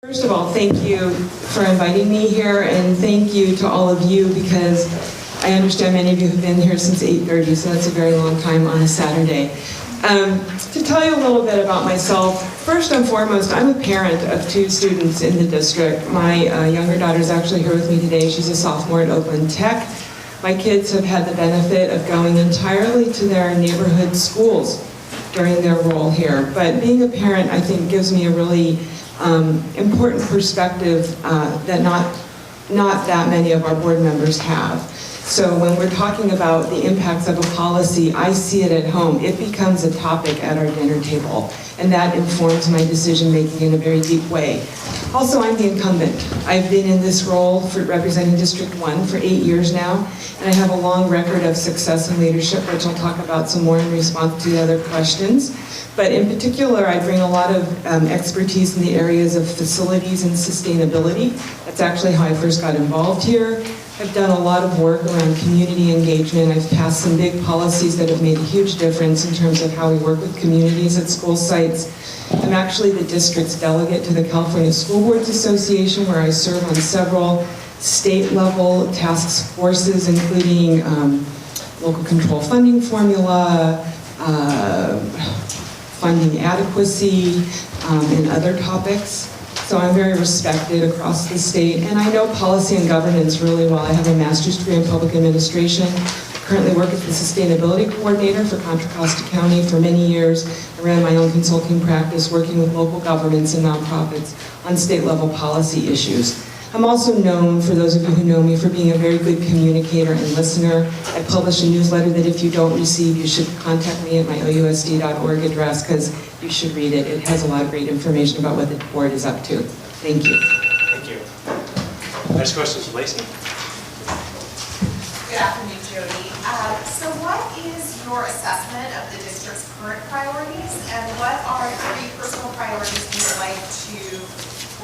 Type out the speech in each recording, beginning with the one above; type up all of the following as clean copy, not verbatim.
First of all, thank you for inviting me here, and thank you to all of you, because I understand many of you have been here since 8:30, so that's a very long time on a Saturday. To tell you a little bit about myself, first and foremost, I'm a parent of 2 students in the district. My younger daughter is actually here with me today. She's a sophomore at Oakland Tech. My kids have had the benefit of going entirely to their neighborhood schools during their role here. But being a parent, I think, gives me a really important perspective that not that many of our board members have. So when we're talking about the impacts of a policy, I see it at home. It becomes a topic at our dinner table, and that informs my decision making in a very deep way. Also, I'm the incumbent. I've been in this role for representing District 1 for 8 years now, and I have a long record of success and leadership, which I'll talk about some more in response to the other questions. But in particular, I bring a lot of expertise in the areas of facilities and sustainability. That's actually how I first got involved here. I've done a lot of work around community engagement. I've passed some big policies that have made a huge difference in terms of how we work with communities at school sites. I'm actually the district's delegate to the California School Boards Association, where I serve on several state-level task forces, including local control funding formula, funding adequacy, and other topics. So I'm very respected across the state, and I know policy and governance really well. I have a master's degree in public administration. I currently work as the sustainability coordinator for Contra Costa County for many years. I ran my own consulting practice working with local governments and nonprofits on state-level policy issues. I'm also known, for those of you who know me, for being a very good communicator and listener. I publish a newsletter that if you don't receive, you should contact me at my ousd.org address, because you should read it. It has a lot of great information about what the board is up to. Thank you. Thank you. Next question is Lacey. Good afternoon, Jody. So what is your assessment of the district's current priorities, and what are 3 personal priorities you would like to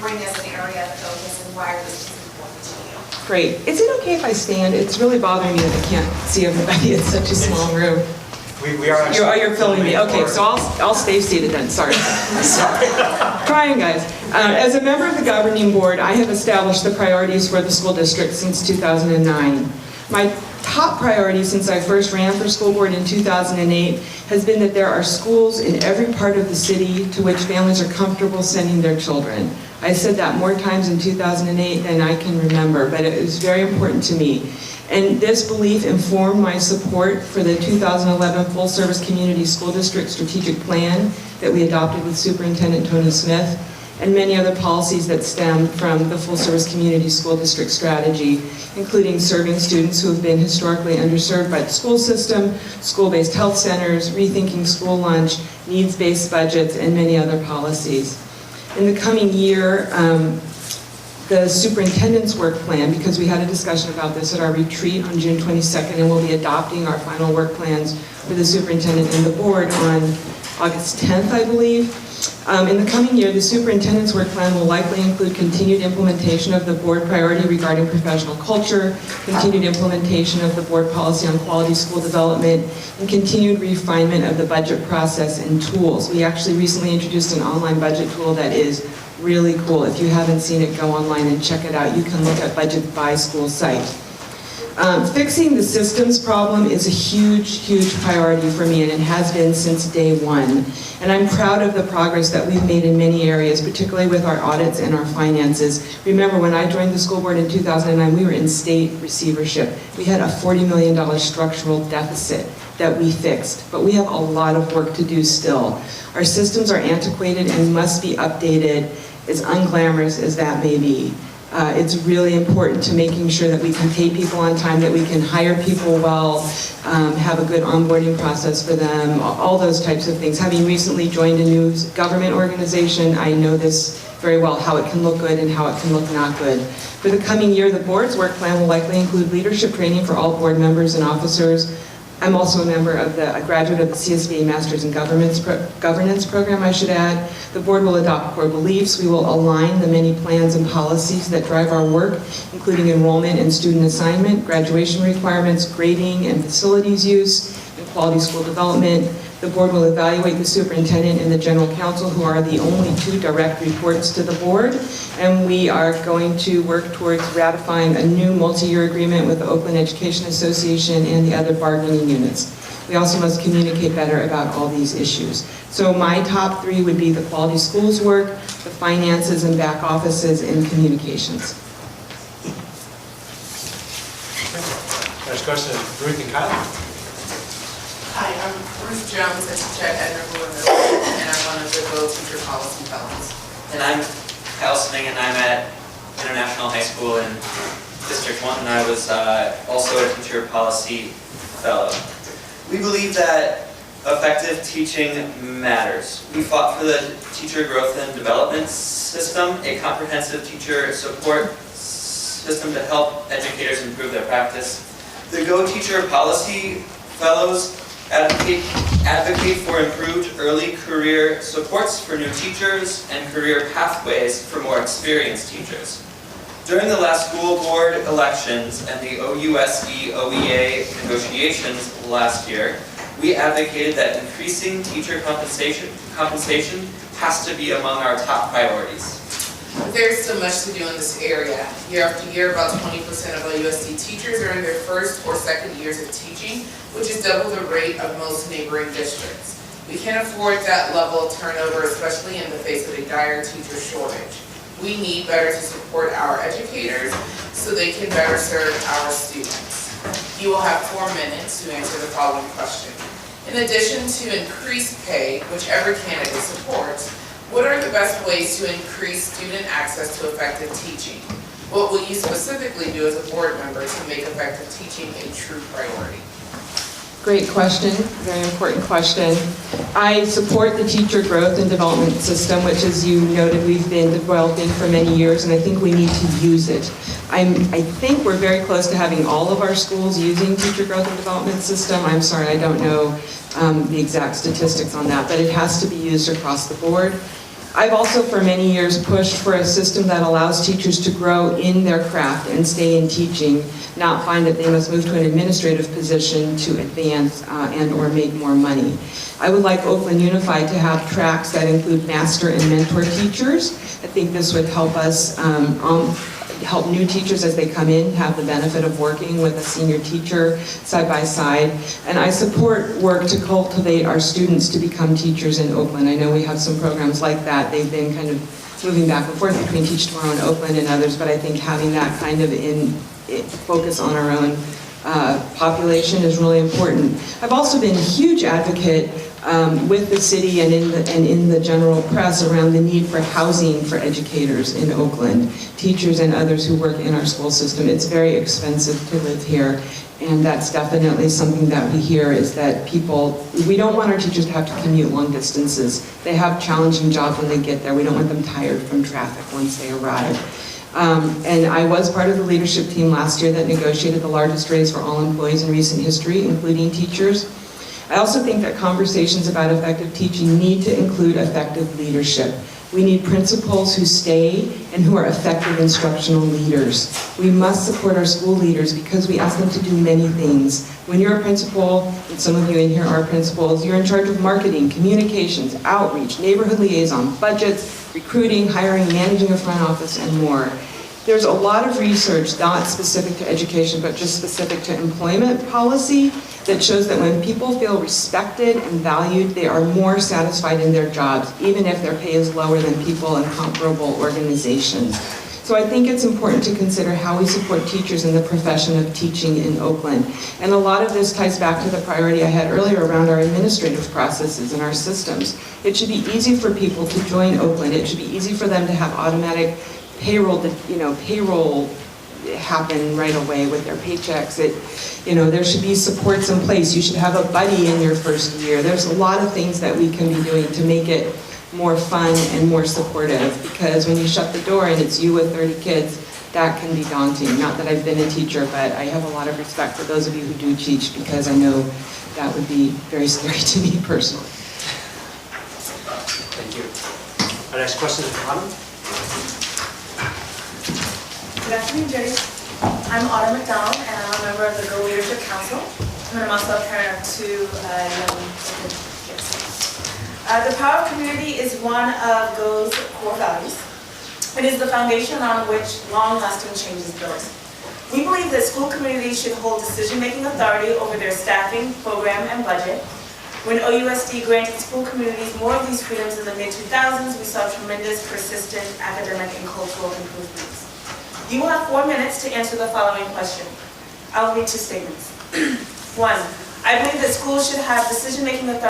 bring as an area of focus, and why are those important to you? Great. Is it okay if I stand? It's really bothering me that I can't see everybody. It's such a small room. We are actually... You're filming me. Okay, so I'll stay seated then. Sorry. Sorry. Trying, guys. As a member of the governing board, I have established the priorities for the school district since 2009. My top priority since I first ran for school board in 2008 has been that there are schools in every part of the city to which families are comfortable sending their children. I said that more times in 2008 than I can remember, but it was very important to me. And this belief informed my support for the 2011 Full Service Community School District Strategic Plan that we adopted with Superintendent Tony Smith, and many other policies that stem from the Full Service Community School District Strategy, including serving students who have been historically underserved by the school system, school-based health centers, rethinking school lunch, needs-based budgets, and many other policies. In the coming year, the superintendent's work plan, because we had a discussion about this at our retreat on June 22nd, and we'll be adopting our final work plans for the superintendent and the board on August 10th, I believe. In the coming year, the superintendent's work plan will likely include continued implementation of the board priority regarding professional culture, continued implementation of the board policy on quality school development, and continued refinement of the budget process and tools. We actually recently introduced an online budget tool that is really cool. If you haven't seen it, go online and check it out. You can look at budget by school site. Fixing the systems problem is a huge priority for me, and it has been since day one. And I'm proud of the progress that we've made in many areas, particularly with our audits and our finances. Remember, when I joined the school board in 2009, we were in state receivership. We had a $40 million structural deficit that we fixed, but we have a lot of work to do still. Our systems are antiquated and must be updated, as unglamorous as that may be. It's really important to making sure that we can pay people on time, that we can hire people well, have a good onboarding process for them, all those types of things. Having recently joined a new government organization, I know this very well, how it can look good and how it can look not good. For the coming year, the board's work plan will likely include leadership training for all board members and officers. I'm also a graduate of the CSBA Masters in Governance program, I should add. The board will adopt core beliefs. We will align the many plans and policies that drive our work, including enrollment and student assignment, graduation requirements, grading and facilities use, and quality school development. The board will evaluate the superintendent and the general counsel, who are the only two direct reports to the board, and we are going to work towards ratifying a new multi-year agreement with the Oakland Education Association and the other bargaining units. We also must communicate better about all these issues. So my top three would be the quality schools work, the finances and back offices, and communications. Next question is Ruth and Kyle. Hi, I'm Ruth Jones, a teacher at Edinburgh Middle, and I'm one of the Go Teacher Policy Fellows. And I'm Kyle Singh, and I'm at International High School in District 1, and I was also a Teacher Policy Fellow. We believe that effective teaching matters. We fought for the teacher growth and development system, a comprehensive teacher support system to help educators improve their practice. The Go Teacher Policy Fellows advocate for improved early career supports for new teachers and career pathways for more experienced teachers. During the last school board elections and the OUSE-OEA negotiations last year, we advocated that increasing teacher compensation has to be among our top priorities. There's so much to do in this area. Year after year, about 20% of OUSD teachers are in their first or second years of teaching, which is double the rate of most neighboring districts. We can't afford that level of turnover, especially in the face of a dire teacher shortage. We need better to support our educators so they can better serve our students. You will have 4 minutes to answer the following question. In addition to increased pay, which every candidate supports, what are the best ways to increase student access to effective teaching? What will you specifically do as a board member to make effective teaching a true priority? Great question, very important question. I support the teacher growth and development system, which, as you noted, we've been developing for many years, and I think we need to use it. I think we're very close to having all of our schools using teacher growth and development system. I'm sorry, I don't know the exact statistics on that, but it has to be used across the board. I've also for many years pushed for a system that allows teachers to grow in their craft and stay in teaching, not find that they must move to an administrative position to advance and or make more money. I would like Oakland Unified to have tracks that include master and mentor teachers. I think this would help us help new teachers as they come in have the benefit of working with a senior teacher side by side. And I support work to cultivate our students to become teachers in Oakland. I know we have some programs like that. They've been kind of moving back and forth between Teach Tomorrow and Oakland and others, but I think having that kind of focus on our own population is really important. I've also been a huge advocate with the city and in the general press around the need for housing for educators in Oakland, teachers and others who work in our school system. It's very expensive to live here, and that's definitely something that we hear is that we don't want our teachers to have to commute long distances. They have challenging jobs when they get there. We don't want them tired from traffic once they arrive. And I was part of the leadership team last year that negotiated the largest raise for all employees in recent history, including teachers. I also think that conversations about effective teaching need to include effective leadership. We need principals who stay and who are effective instructional leaders. We must support our school leaders because we ask them to do many things. When you're a principal, and some of you in here are principals, you're in charge of marketing, communications, outreach, neighborhood liaison, budgets, recruiting, hiring, managing a front office, and more. There's a lot of research, not specific to education, but just specific to employment policy, that shows that when people feel respected and valued, they are more satisfied in their jobs, even if their pay is lower than people in comparable organizations. So I think it's important to consider how we support teachers in the profession of teaching in Oakland. And a lot of this ties back to the priority I had earlier around our administrative processes and our systems. It should be easy for people to join Oakland. It should be easy for them to have automatic payroll happen right away with their paychecks. There should be supports in place. You should have a buddy in your first year. There's a lot of things that we can be doing to make it more fun and more supportive, because when you shut the door and it's you with 30 kids, that can be daunting. Not that I've been a teacher, but I have a lot of respect for those of you who do teach, because I know that would be very scary to me personally. Thank you. Our next question is from Autumn. Good afternoon, Jody. I'm Autumn McDonald, and I'm a member of the Go Leadership Council. And I'm also a parent of two young kids. The power of community is one of those core values. It is the foundation on which long-lasting change is built. We believe that school communities should hold decision-making authority over their staffing, program, and budget. When OUSD granted school communities more of these freedoms in the mid-2000s, we saw tremendous, persistent academic and cultural improvements. You will have 4 minutes to answer the following question. I will read 2 statements. 1, I believe that schools should have decision-making authority